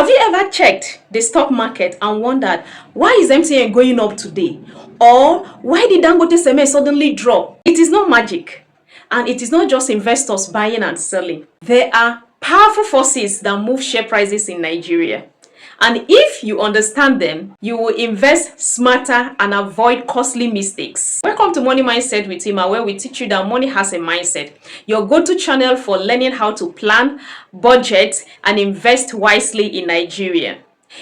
Have you ever checked the stock market and wondered, why is MTN going up today? Or why did Dangote cement suddenly drop? It is not magic, and it is not just investors buying and selling. There are powerful forces that move share prices in Nigeria. And if you understand them, you will invest smarter and avoid costly mistakes. Welcome to Money Mindset with Imma, where we teach you that money has a mindset. Your go-to channel for learning how to plan, budget, and invest wisely in Nigeria.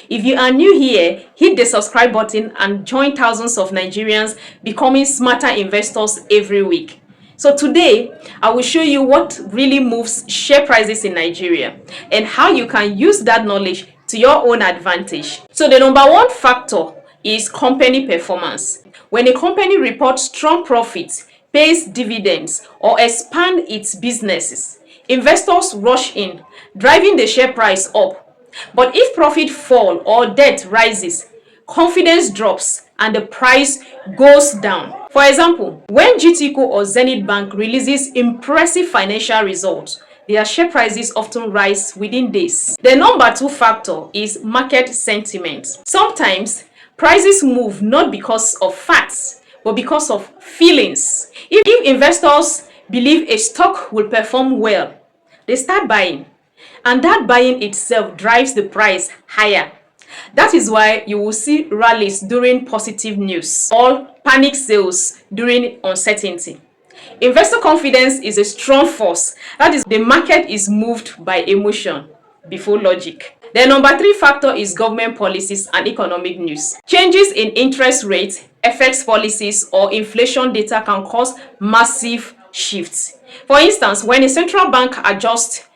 If you are new here, hit the subscribe button and join thousands of Nigerians becoming smarter investors every week. So today, I will show you what really moves share prices in Nigeria and how you can use that knowledge to your own advantage. So the number one factor is company performance. When a company reports strong profits, pays dividends, or expand its businesses, investors rush in, driving the share price up. But if profit fall or debt rises, confidence drops and the price goes down. For example, when GTCO or Zenith Bank releases impressive financial results, their share prices often rise within days. The number two factor is market sentiment. Sometimes prices move not because of facts, but because of feelings. If investors believe a stock will perform well, they start buying, and that buying itself drives the price higher. That is why you will see rallies during positive news or panic sales during uncertainty. Investor confidence is a strong force. That is, the market is moved by emotion before logic. The number three factor is government policies and economic news. Changes in interest rates, FX policies, or inflation data can cause massive shifts. For instance, when a central bank adjusts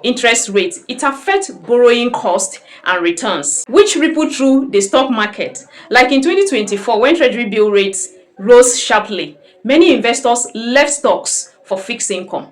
interest rates, it affects borrowing costs and returns, which ripple through the stock market. Like in 2024, when treasury bill rates rose sharply, many investors left stocks for fixed income,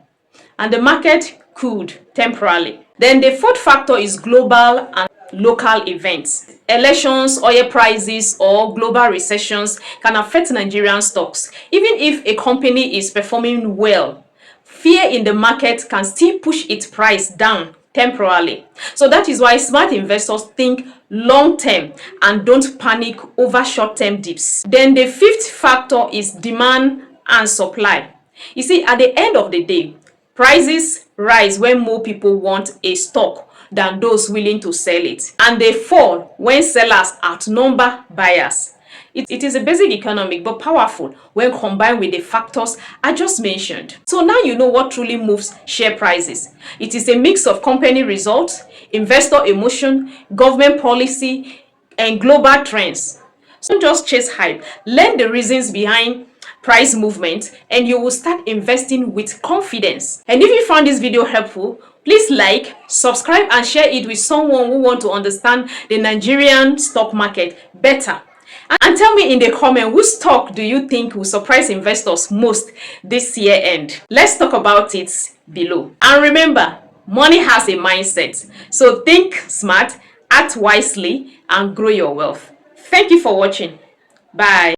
and the market cooled temporarily. Then the fourth factor is global and local events. Elections, oil prices, or global recessions can affect Nigerian stocks. Even if a company is performing well, fear in the market can still push its price down temporarily. So that is why smart investors think long term and don't panic over short-term dips. Then the fifth factor is demand and supply. You see, at the end of the day, prices rise when more people want a stock than those willing to sell it, and they fall when sellers outnumber buyers. It is a basic economic but powerful when combined with the factors I just mentioned. So now you know what truly moves share prices. It is a mix of company results, investor emotion, government policy, and global trends. So don't just chase hype. Learn the reasons behind price movement and you will start investing with confidence. And if you found this video helpful, please like, subscribe, and share it with someone who wants to understand the Nigerian stock market better. And tell me in the comment, which stock do you think will surprise investors most this year end? Let's talk about it below. And remember, money has a mindset. So think smart, act wisely, and grow your wealth. Thank you for watching. Bye.